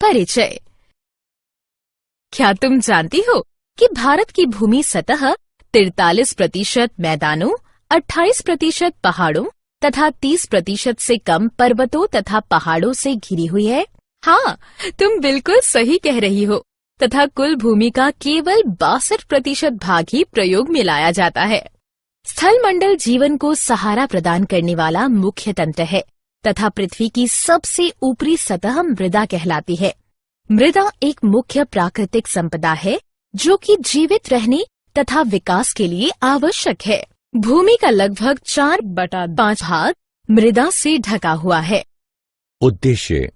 परिचय। क्या तुम जानती हो कि भारत की भूमि सतह 43% मैदानों, 28% पहाड़ों तथा 30% से कम पर्वतों तथा पहाड़ों से घिरी हुई है? हाँ, तुम बिल्कुल सही कह रही हो। तथा कुल भूमि का केवल 62% भाग ही प्रयोग में लाया जाता है। स्थल मंडल जीवन को सहारा प्रदान करने वाला मुख्य तंत्र है तथा पृथ्वी की सबसे ऊपरी सतह मृदा कहलाती है। मृदा एक मुख्य प्राकृतिक संपदा है जो कि जीवित रहने तथा विकास के लिए आवश्यक है। भूमि का लगभग 4/5 भाग मृदा से ढका हुआ है। उद्देश्य।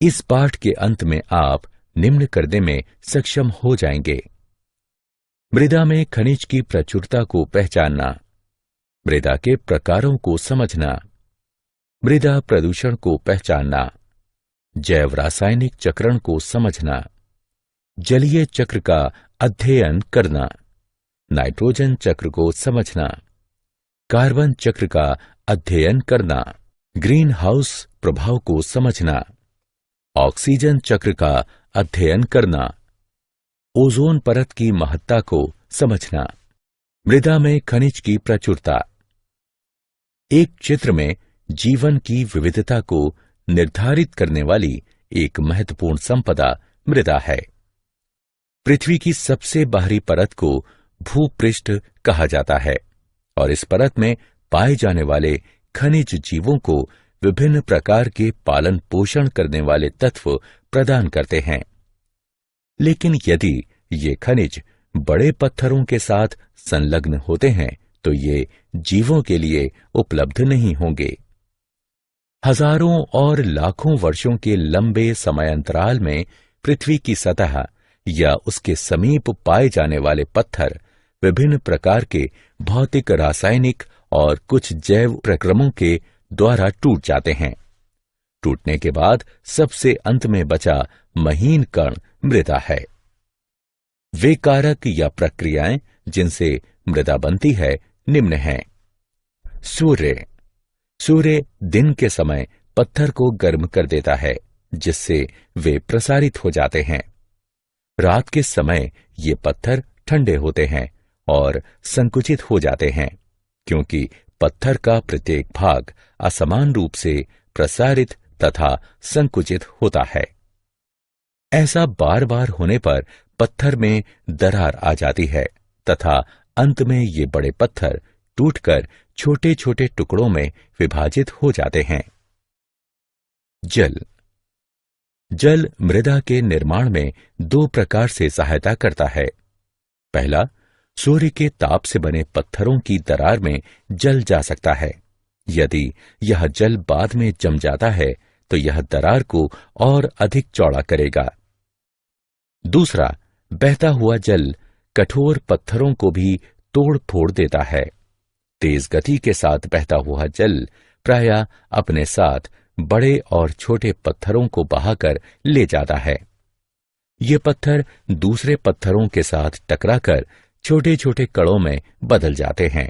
इस पाठ के अंत में आप निम्न करने में सक्षम हो जाएंगे। मृदा में खनिज की प्रचुरता को पहचानना, मृदा के प्रकारों को समझना, मृदा प्रदूषण को पहचानना, जैव रासायनिक चक्रण को समझना, जलीय चक्र का अध्ययन करना, नाइट्रोजन चक्र को समझना, कार्बन चक्र का अध्ययन करना, ग्रीन हाउस प्रभाव को समझना, ऑक्सीजन चक्र का अध्ययन करना, ओजोन परत की महत्ता को समझना, मृदा में खनिज की प्रचुरता। एक चित्र में जीवन की विविधता को निर्धारित करने वाली एक महत्वपूर्ण संपदा मृदा है। पृथ्वी की सबसे बाहरी परत को भूपृष्ठ कहा जाता है और इस परत में पाए जाने वाले खनिज जीवों को विभिन्न प्रकार के पालन पोषण करने वाले तत्व प्रदान करते हैं। लेकिन यदि ये खनिज बड़े पत्थरों के साथ संलग्न होते हैं तो ये जीवों के लिए उपलब्ध नहीं होंगे। हजारों और लाखों वर्षों के लंबे समयांतराल में पृथ्वी की सतह या उसके समीप पाए जाने वाले पत्थर विभिन्न प्रकार के भौतिक, रासायनिक और कुछ जैव प्रक्रमों के द्वारा टूट जाते हैं। टूटने के बाद सबसे अंत में बचा महीन कण मृदा है। वे कारक या प्रक्रियाएं जिनसे मृदा बनती है निम्न हैं। सूर्य दिन के समय पत्थर को गर्म कर देता है जिससे वे प्रसारित हो जाते हैं। रात के समय ये पत्थर ठंडे होते हैं और संकुचित हो जाते हैं क्योंकि पत्थर का प्रत्येक भाग असमान रूप से प्रसारित तथा संकुचित होता है। ऐसा बार बार होने पर पत्थर में दरार आ जाती है तथा अंत में ये बड़े पत्थर टूटकर छोटे छोटे टुकड़ों में विभाजित हो जाते हैं। जल मृदा के निर्माण में दो प्रकार से सहायता करता है। पहला, सूर्य के ताप से बने पत्थरों की दरार में जल जा सकता है। यदि यह जल बाद में जम जाता है तो यह दरार को और अधिक चौड़ा करेगा। दूसरा, बहता हुआ जल कठोर पत्थरों को भी तोड़ फोड़ देता है। तेज गति के साथ बहता हुआ जल प्रायः अपने साथ बड़े और छोटे पत्थरों को बहाकर ले जाता है। ये पत्थर दूसरे पत्थरों के साथ टकराकर छोटे छोटे कणों में बदल जाते हैं।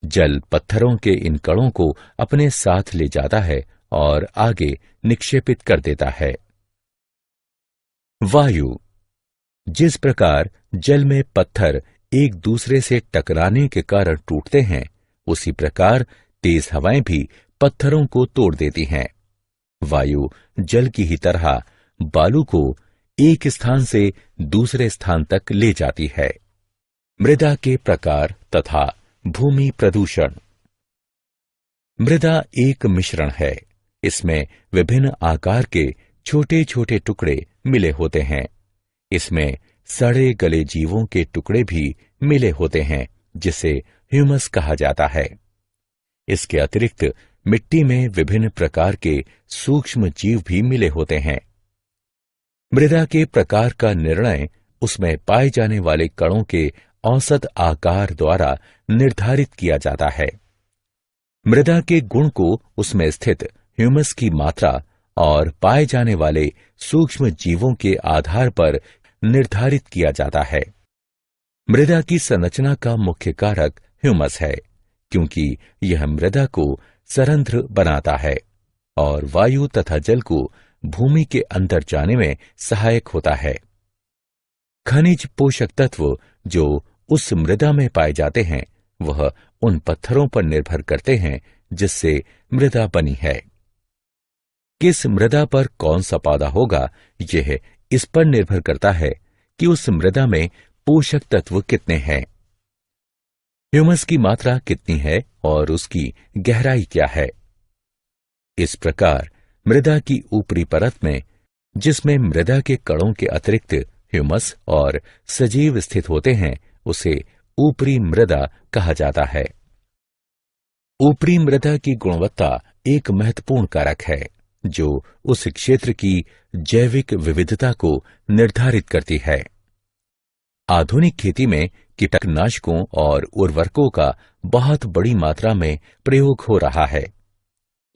जल पत्थरों के इन कणों को अपने साथ ले जाता है और आगे निक्षेपित कर देता है। वायु। जिस प्रकार जल में पत्थर एक दूसरे से टकराने के कारण टूटते हैं, उसी प्रकार तेज हवाएं भी पत्थरों को तोड़ देती हैं। वायु जल की ही तरह बालू को एक स्थान से दूसरे स्थान तक ले जाती है। मृदा के प्रकार तथा भूमि प्रदूषण। मृदा एक मिश्रण है। इसमें विभिन्न आकार के छोटे छोटे टुकड़े मिले होते हैं। इसमें सड़े गले जीवों के टुकड़े भी मिले होते हैं जिसे ह्यूमस कहा जाता है। इसके अतिरिक्त मिट्टी में विभिन्न प्रकार के सूक्ष्म जीव भी मिले होते हैं। मृदा के प्रकार का निर्णय उसमें पाए जाने वाले कणों के औसत आकार द्वारा निर्धारित किया जाता है। मृदा के गुण को उसमें स्थित ह्यूमस की मात्रा और पाए जाने वाले सूक्ष्म जीवों के आधार पर निर्धारित किया जाता है। मृदा की संरचना का मुख्य कारक ह्यूमस है क्योंकि यह मृदा को सरंध्र बनाता है और वायु तथा जल को भूमि के अंदर जाने में सहायक होता है। खनिज पोषक तत्व जो उस मृदा में पाए जाते हैं वह उन पत्थरों पर निर्भर करते हैं जिससे मृदा बनी है। किस मृदा पर कौन सा पौधा होगा यह इस पर निर्भर करता है कि उस मृदा में पोषक तत्व कितने हैं, ह्यूमस की मात्रा कितनी है और उसकी गहराई क्या है। इस प्रकार मृदा की ऊपरी परत में, जिसमें मृदा के कणों के अतिरिक्त ह्यूमस और सजीव स्थित होते हैं, उसे ऊपरी मृदा कहा जाता है। ऊपरी मृदा की गुणवत्ता एक महत्वपूर्ण कारक है जो उस क्षेत्र की जैविक विविधता को निर्धारित करती है। आधुनिक खेती में कीटनाशकों और उर्वरकों का बहुत बड़ी मात्रा में प्रयोग हो रहा है।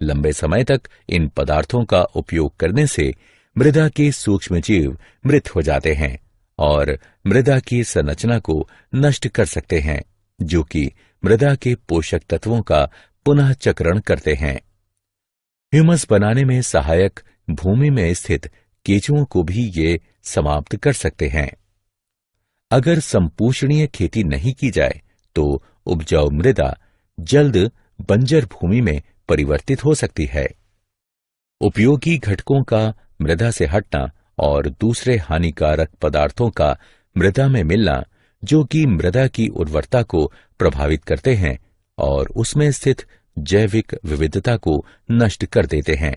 लंबे समय तक इन पदार्थों का उपयोग करने से मृदा के सूक्ष्मजीव मृत हो जाते हैं और मृदा की संरचना को नष्ट कर सकते हैं, जो कि मृदा के पोषक तत्वों का पुनः चक्रण करते हैं। ह्यूमस बनाने में सहायक भूमि में स्थित केंचुओं को भी ये समाप्त कर सकते हैं। अगर संपोषणीय खेती नहीं की जाए तो उपजाऊ मृदा जल्द बंजर भूमि में परिवर्तित हो सकती है। उपयोगी घटकों का मृदा से हटना और दूसरे हानिकारक पदार्थों का मृदा में मिलना, जो कि मृदा की उर्वरता को प्रभावित करते हैं और उसमें स्थित जैविक विविधता को नष्ट कर देते हैं,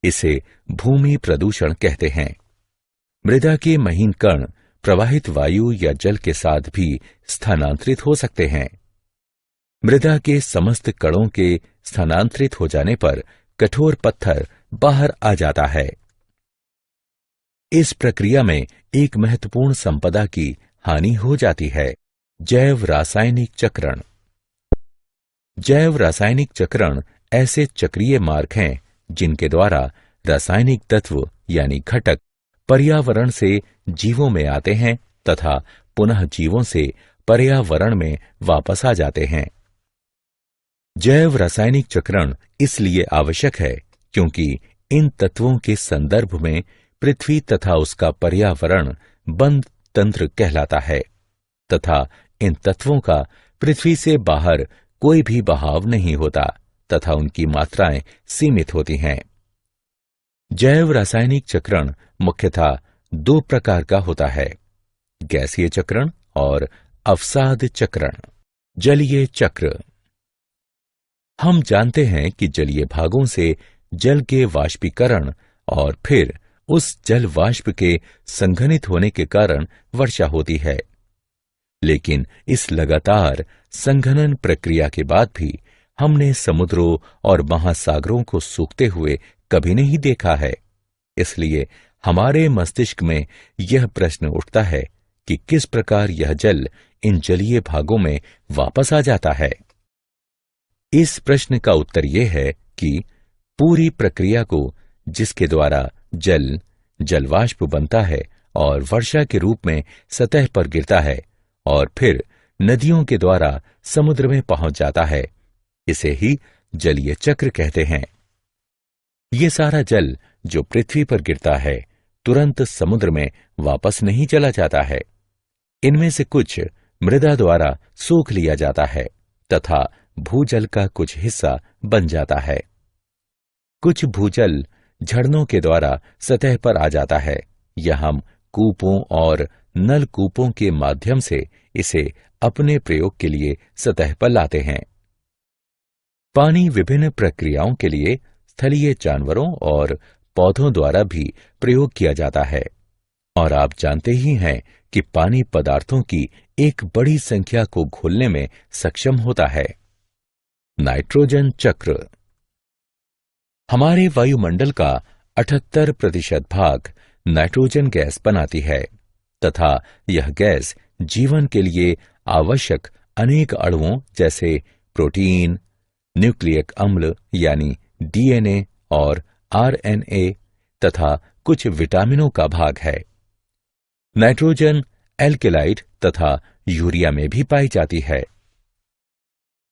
इसे भूमि प्रदूषण कहते हैं। मृदा के महीन कण प्रवाहित वायु या जल के साथ भी स्थानांतरित हो सकते हैं। मृदा के समस्त कणों के स्थानांतरित हो जाने पर कठोर पत्थर बाहर आ जाता है। इस प्रक्रिया में एक महत्वपूर्ण संपदा की हानि हो जाती है, जैव रासायनिक चक्रण। जैव रासायनिक चक्रण ऐसे चक्रीय मार्ग हैं जिनके द्वारा रासायनिक तत्व यानी घटक पर्यावरण से जीवों में आते हैं तथा पुनः जीवों से पर्यावरण में वापस आ जाते हैं। जैव रासायनिक चक्रण इसलिए आवश्यक है क्योंकि इन तत्वों के संदर्भ में पृथ्वी तथा उसका पर्यावरण बंद तंत्र कहलाता है तथा इन तत्वों का पृथ्वी से बाहर कोई भी बहाव नहीं होता तथा उनकी मात्राएं सीमित होती हैं। जैव रासायनिक चक्रण मुख्यतः दो प्रकार का होता है, गैसीय चक्रण और अवसाद चक्रण। जलीय चक्र। हम जानते हैं कि जलीय भागों से जल के वाष्पीकरण और फिर उस जल वाष्प के संघनित होने के कारण वर्षा होती है, लेकिन इस लगातार संघनन प्रक्रिया के बाद भी हमने समुद्रों और महासागरों को सूखते हुए कभी नहीं देखा है। इसलिए हमारे मस्तिष्क में यह प्रश्न उठता है कि किस प्रकार यह जल इन जलीय भागों में वापस आ जाता है। इस प्रश्न का उत्तर यह है कि पूरी प्रक्रिया को, जिसके द्वारा जल जलवाष्प बनता है और वर्षा के रूप में सतह पर गिरता है और फिर नदियों के द्वारा समुद्र में पहुंच जाता है, इसे ही जलीय चक्र कहते हैं। ये सारा जल जो पृथ्वी पर गिरता है तुरंत समुद्र में वापस नहीं चला जाता है। इनमें से कुछ मृदा द्वारा सोख लिया जाता है तथा भूजल का कुछ हिस्सा बन जाता है। कुछ भूजल झरनों के द्वारा सतह पर आ जाता है या हम कूपों और नलकूपों के माध्यम से इसे अपने प्रयोग के लिए सतह पर लाते हैं। पानी विभिन्न प्रक्रियाओं के लिए स्थलीय जानवरों और पौधों द्वारा भी प्रयोग किया जाता है और आप जानते ही हैं कि पानी पदार्थों की एक बड़ी संख्या को घोलने में सक्षम होता है। नाइट्रोजन चक्र। हमारे वायुमंडल का 78% भाग नाइट्रोजन गैस बनाती है तथा यह गैस जीवन के लिए आवश्यक अनेक अणुओं जैसे प्रोटीन, न्यूक्लियक अम्ल यानी डीएनए और आरएनए तथा कुछ विटामिनों का भाग है। नाइट्रोजन एल्केलाइड तथा यूरिया में भी पाई जाती है।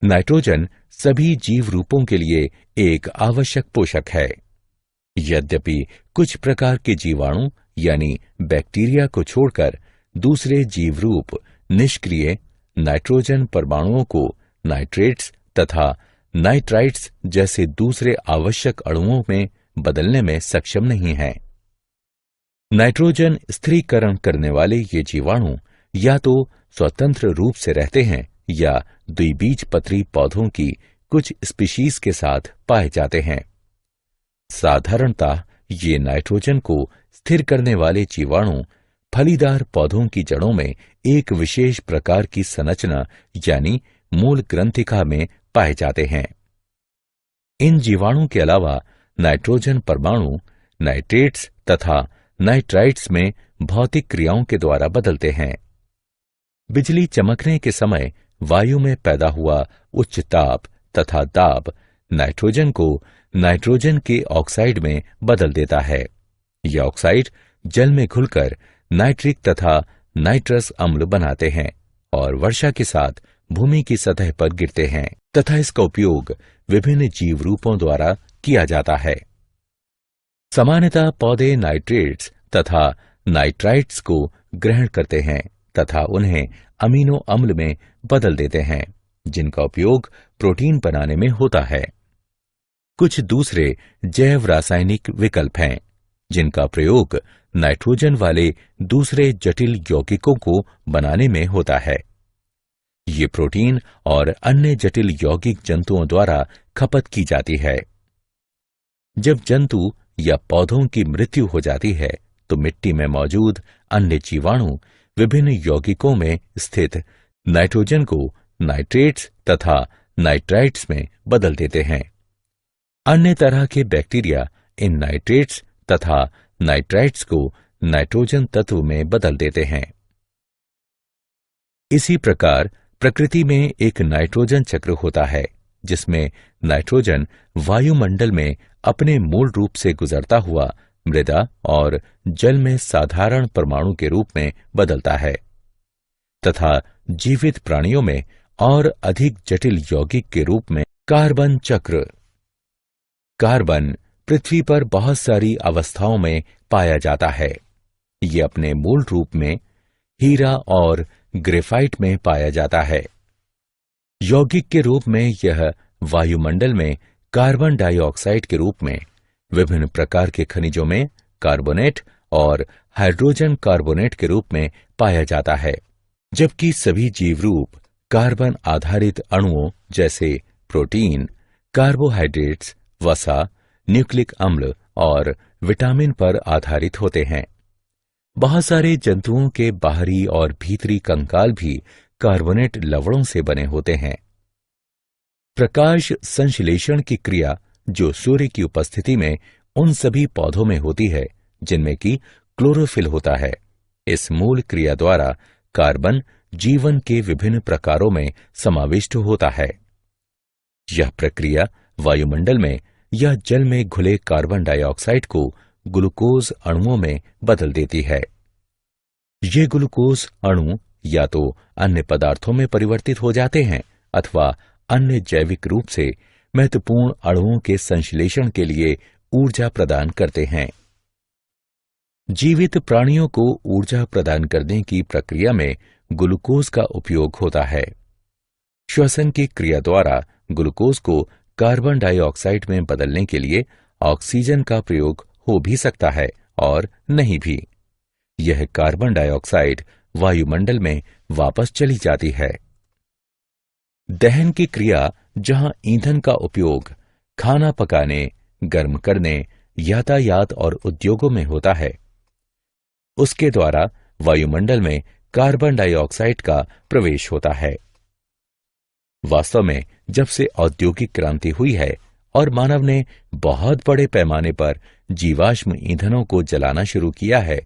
नाइट्रोजन सभी जीव रूपों के लिए एक आवश्यक पोषक है। यद्यपि कुछ प्रकार के जीवाणु यानी बैक्टीरिया को छोड़कर दूसरे जीव रूप निष्क्रिय नाइट्रोजन परमाणुओं को नाइट्रेट्स तथा नाइट्राइट्स जैसे दूसरे आवश्यक अणुओं में बदलने में सक्षम नहीं हैं। नाइट्रोजन स्थिरीकरण करने वाले ये जीवाणु या तो स्वतंत्र रूप से रहते हैं या द्विबीजपत्री पौधों की कुछ स्पीशीज के साथ पाए जाते हैं। साधारणतः ये नाइट्रोजन को स्थिर करने वाले जीवाणु फलीदार पौधों की जड़ों में एक विशेष प्रकार की संरचना यानी मूल ग्रंथिका में पाए जाते हैं। इन जीवाणु के अलावा नाइट्रोजन परमाणु नाइट्रेट्स तथा नाइट्राइट्स में भौतिक क्रियाओं के द्वारा बदलते हैं। बिजली चमकने के समय वायु में पैदा हुआ उच्च ताप तथा दाब नाइट्रोजन को नाइट्रोजन के ऑक्साइड में बदल देता है। यह ऑक्साइड जल में घुलकर नाइट्रिक तथा नाइट्रस अम्ल बनाते हैं और वर्षा के साथ भूमि की सतह पर गिरते हैं तथा इसका उपयोग विभिन्न जीव रूपों द्वारा किया जाता है। सामान्यतः पौधे नाइट्रेट्स तथा नाइट्राइट्स को ग्रहण करते हैं तथा उन्हें अमीनो अम्ल में बदल देते हैं, जिनका उपयोग प्रोटीन बनाने में होता है। कुछ दूसरे जैव रासायनिक विकल्प हैं, जिनका प्रयोग नाइट्रोजन वाले दूसरे जटिल यौगिकों को बनाने में होता है। ये प्रोटीन और अन्य जटिल यौगिक जंतुओं द्वारा खपत की जाती है। जब जंतु या पौधों की मृत्यु हो जाती है तो मिट्टी में मौजूद अन्य जीवाणु विभिन्न यौगिकों में स्थित नाइट्रोजन को नाइट्रेट्स तथा नाइट्राइट्स में बदल देते हैं। अन्य तरह के बैक्टीरिया इन नाइट्रेट्स तथा नाइट्राइट्स को नाइट्रोजन तत्व में बदल देते हैं। इसी प्रकार प्रकृति में एक नाइट्रोजन चक्र होता है, जिसमें नाइट्रोजन वायुमंडल में अपने मूल रूप से गुजरता हुआ मृदा और जल में साधारण परमाणु के रूप में बदलता है तथा जीवित प्राणियों में और अधिक जटिल यौगिक के रूप में कार्बन चक्र। कार्बन पृथ्वी पर बहुत सारी अवस्थाओं में पाया जाता है। ये अपने मूल रूप में हीरा और ग्रेफाइट में पाया जाता है। यौगिक के रूप में यह वायुमंडल में कार्बन डाइऑक्साइड के रूप में विभिन्न प्रकार के खनिजों में कार्बोनेट और हाइड्रोजन कार्बोनेट के रूप में पाया जाता है, जबकि सभी जीव रूप कार्बन आधारित अणुओं जैसे प्रोटीन, कार्बोहाइड्रेट्स, वसा, न्यूक्लिक अम्ल और विटामिन पर आधारित होते हैं। बहुत सारे जंतुओं के बाहरी और भीतरी कंकाल भी कार्बोनेट लवणों से बने होते हैं। प्रकाश संश्लेषण की क्रिया जो सूर्य की उपस्थिति में उन सभी पौधों में होती है जिनमें कि क्लोरोफिल होता है, इस मूल क्रिया द्वारा कार्बन जीवन के विभिन्न प्रकारों में समाविष्ट होता है। यह प्रक्रिया वायुमंडल में या जल में घुले कार्बन डाइऑक्साइड को ग्लूकोज अणुओं में बदल देती है। ये ग्लूकोज अणु या तो अन्य पदार्थों में परिवर्तित हो जाते हैं अथवा अन्य जैविक रूप से महत्वपूर्ण अणुओं के संश्लेषण के लिए ऊर्जा प्रदान करते हैं। जीवित प्राणियों को ऊर्जा प्रदान करने की प्रक्रिया में ग्लूकोज का उपयोग होता है। श्वसन की क्रिया द्वारा ग्लूकोज को कार्बन डाइऑक्साइड में बदलने के लिए ऑक्सीजन का प्रयोग हो भी सकता है और नहीं भी। यह कार्बन डाइऑक्साइड वायुमंडल में वापस चली जाती है। दहन की क्रिया जहां ईंधन का उपयोग खाना पकाने, गर्म करने, यातायात और उद्योगों में होता है, उसके द्वारा वायुमंडल में कार्बन डाइऑक्साइड का प्रवेश होता है। वास्तव में जब से औद्योगिक क्रांति हुई है और मानव ने बहुत बड़े पैमाने पर जीवाश्म ईंधनों को जलाना शुरू किया है,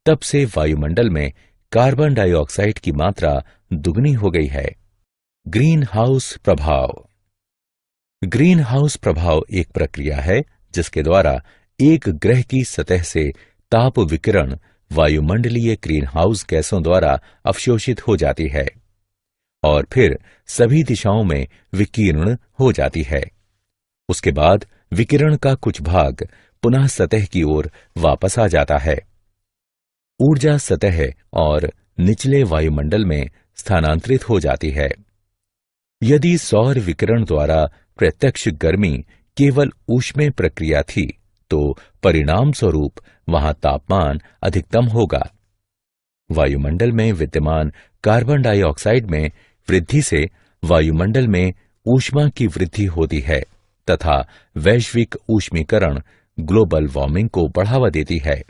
तब से वायुमंडल में कार्बन डाइऑक्साइड की मात्रा दुगनी हो गई है। ग्रीन हाउस प्रभाव। ग्रीन हाउस प्रभाव एक प्रक्रिया है जिसके द्वारा एक ग्रह की सतह से ताप विकिरण वायुमंडलीय ग्रीन हाउस गैसों द्वारा अवशोषित हो जाती है और फिर सभी दिशाओं में विकीर्ण हो जाती है। उसके बाद विकिरण का कुछ भाग पुनः सतह की ओर वापस आ जाता है। ऊर्जा सतह और निचले वायुमंडल में स्थानांतरित हो जाती है। यदि सौर विकिरण द्वारा प्रत्यक्ष गर्मी केवल ऊष्मीय प्रक्रिया थी तो परिणाम स्वरूप वहां तापमान अधिकतम होगा। वायुमंडल में विद्यमान कार्बन डाइऑक्साइड में वृद्धि से वायुमंडल में ऊष्मा की वृद्धि होती है तथा वैश्विक ऊष्मीकरण ग्लोबल वार्मिंग को बढ़ावा देती है।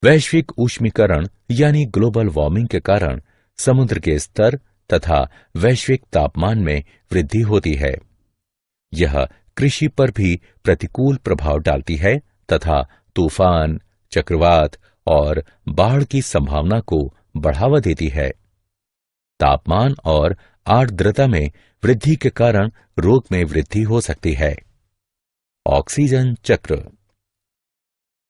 वैश्विक ऊष्मीकरण यानी ग्लोबल वार्मिंग के कारण समुद्र के स्तर तथा वैश्विक तापमान में वृद्धि होती है। यह कृषि पर भी प्रतिकूल प्रभाव डालती है तथा तूफान, चक्रवात और बाढ़ की संभावना को बढ़ावा देती है। तापमान और आर्द्रता में वृद्धि के कारण रोग में वृद्धि हो सकती है। ऑक्सीजन चक्र।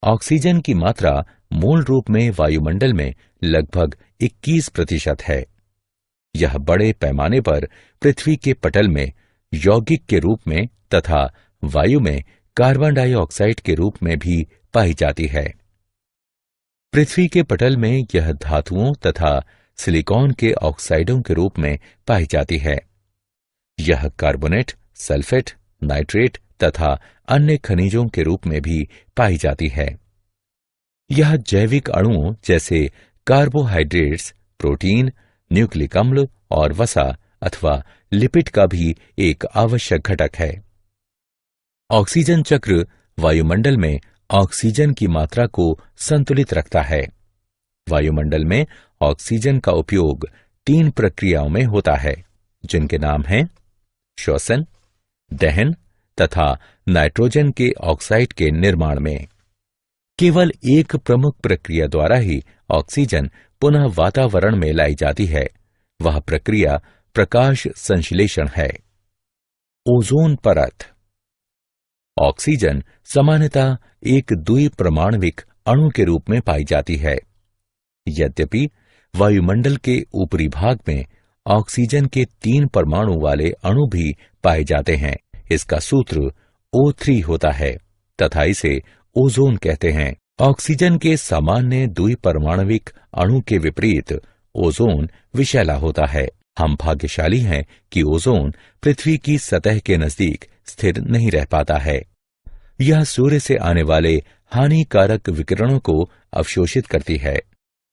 ऑक्सीजन की मात्रा मूल रूप में वायुमंडल में लगभग 21% है। यह बड़े पैमाने पर पृथ्वी के पटल में यौगिक के रूप में तथा वायु में कार्बन डाइऑक्साइड के रूप में भी पाई जाती है। पृथ्वी के पटल में यह धातुओं तथा सिलिकॉन के ऑक्साइडों के रूप में पाई जाती है। यह कार्बोनेट, सल्फेट, नाइट्रेट तथा अन्य खनिजों के रूप में भी पाई जाती है। यह जैविक अणुओं जैसे कार्बोहाइड्रेट्स, प्रोटीन, न्यूक्लिक अम्ल और वसा अथवा लिपिड का भी एक आवश्यक घटक है। ऑक्सीजन चक्र वायुमंडल में ऑक्सीजन की मात्रा को संतुलित रखता है। वायुमंडल में ऑक्सीजन का उपयोग 3 प्रक्रियाओं में होता है, जिनके नाम हैं श्वसन, दहन तथा नाइट्रोजन के ऑक्साइड के निर्माण में। केवल एक प्रमुख प्रक्रिया द्वारा ही ऑक्सीजन पुनः वातावरण में लाई जाती है। वह प्रक्रिया प्रकाश संश्लेषण है। ओजोन परत। ऑक्सीजन सामान्यतः एक द्विपरमाणविक अणु के रूप में पाई जाती है। यद्यपि वायुमंडल के ऊपरी भाग में ऑक्सीजन के 3 परमाणु वाले अणु भी पाए जाते हैं। इसका सूत्र O3 होता है तथा इसे ओजोन कहते हैं। ऑक्सीजन के सामान्य द्विपरमाणविक अणु के विपरीत ओजोन विषैला होता है। हम भाग्यशाली हैं कि ओजोन पृथ्वी की सतह के नजदीक स्थिर नहीं रह पाता है। यह सूर्य से आने वाले हानिकारक विकिरणों को अवशोषित करती है।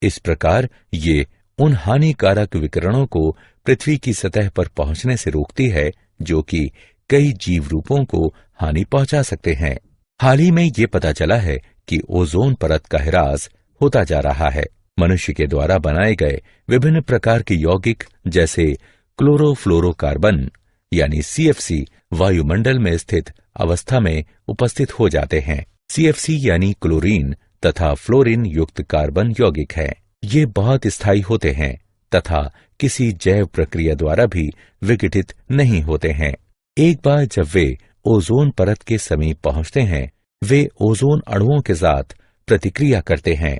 इस प्रकार ये उन हानिकारक विकिरणों को पृथ्वी की सतह पर पहुंचने से रोकती है जो कि कई जीव रूपों को हानि पहुंचा सकते हैं। हाल ही में ये पता चला है कि ओजोन परत का ह्रास होता जा रहा है। मनुष्य के द्वारा बनाए गए विभिन्न प्रकार के यौगिक जैसे क्लोरोफ्लोरोकार्बन यानी CFC वायुमंडल में स्थित अवस्था में उपस्थित हो जाते हैं। CFC यानी क्लोरीन तथा फ्लोरीन युक्त कार्बन यौगिक है। ये बहुत स्थायी होते हैं तथा किसी जैव प्रक्रिया द्वारा भी विघटित नहीं होते हैं। एक बार जब वे ओजोन परत के समीप पहुंचते हैं, वे ओजोन अणुओं के साथ प्रतिक्रिया करते हैं।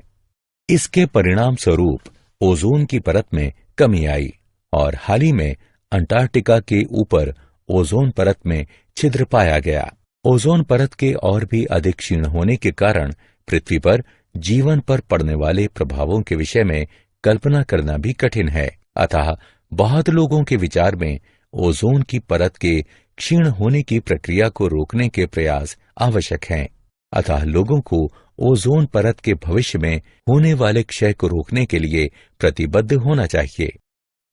इसके परिणाम स्वरूप ओजोन की परत में कमी आई और हाल ही में अंटार्कटिका के ऊपर ओजोन परत में छिद्र पाया गया। ओजोन परत के और भी अधिक क्षीण होने के कारण पृथ्वी पर जीवन पर पड़ने वाले प्रभावों के विषय में कल्पना करना भी कठिन है। अतः बहुत लोगों के विचार में ओजोन की परत के क्षीण होने की प्रक्रिया को रोकने के प्रयास आवश्यक हैं। अतः लोगों को ओजोन परत के भविष्य में होने वाले क्षय को रोकने के लिए प्रतिबद्ध होना चाहिए।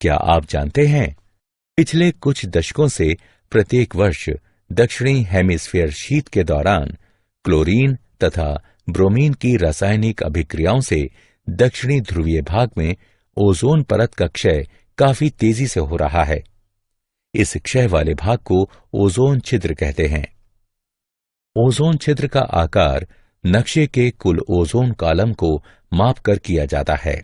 क्या आप जानते हैं, पिछले कुछ दशकों से प्रत्येक वर्ष दक्षिणी हेमिस्फीयर शीत के दौरान क्लोरीन तथा ब्रोमीन की रासायनिक अभिक्रियाओं से दक्षिणी ध्रुवीय भाग में ओजोन परत का क्षय काफी तेजी से हो रहा है। इस क्षय वाले भाग को ओजोन छिद्र कहते हैं। ओजोन छिद्र का आकार नक्शे के कुल ओजोन कॉलम को मापकर किया जाता है।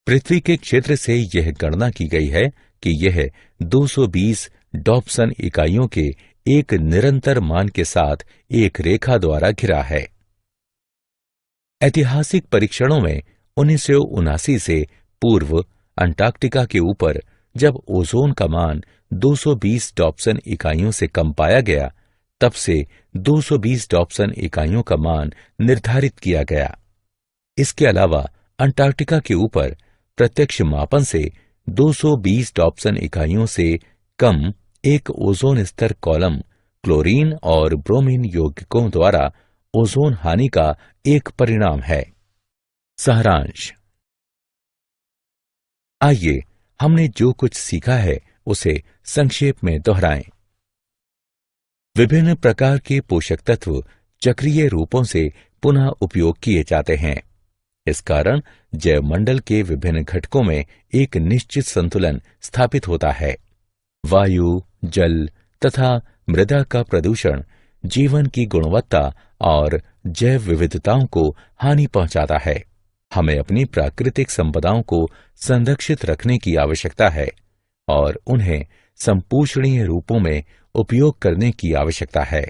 पृथ्वी के क्षेत्र से यह गणना की गई है कि यह 220 डॉप्सन इकाइयों के एक निरंतर मान के साथ एक रेखा द्वारा घिरा है। ऐतिहासिक परीक्षणों में 1979 से पूर्व अंटार्कटिका के ऊपर जब ओजोन का मान 220 डॉप्सन इकाइयों से कम पाया गया, तब से 220 डॉप्सन इकाइयों का मान निर्धारित किया गया। इसके अलावा अंटार्कटिका के ऊपर प्रत्यक्ष मापन से 220 डॉप्सन इकाइयों से कम एक ओजोन स्तर कॉलम क्लोरीन और ब्रोमीन यौगिकों द्वारा ओजोन हानि का एक परिणाम है। सारांश। आइए हमने जो कुछ सीखा है उसे संक्षेप में दोहराएं। विभिन्न प्रकार के पोषक तत्व चक्रीय रूपों से पुनः उपयोग किए जाते हैं। इस कारण जैवमंडल के विभिन्न घटकों में एक निश्चित संतुलन स्थापित होता है। वायु, जल तथा मृदा का प्रदूषण जीवन की गुणवत्ता और जैव विविधताओं को हानि पहुंचाता है। हमें अपनी प्राकृतिक संपदाओं को संरक्षित रखने की आवश्यकता है और उन्हें संपोषणीय रूपों में उपयोग करने की आवश्यकता है।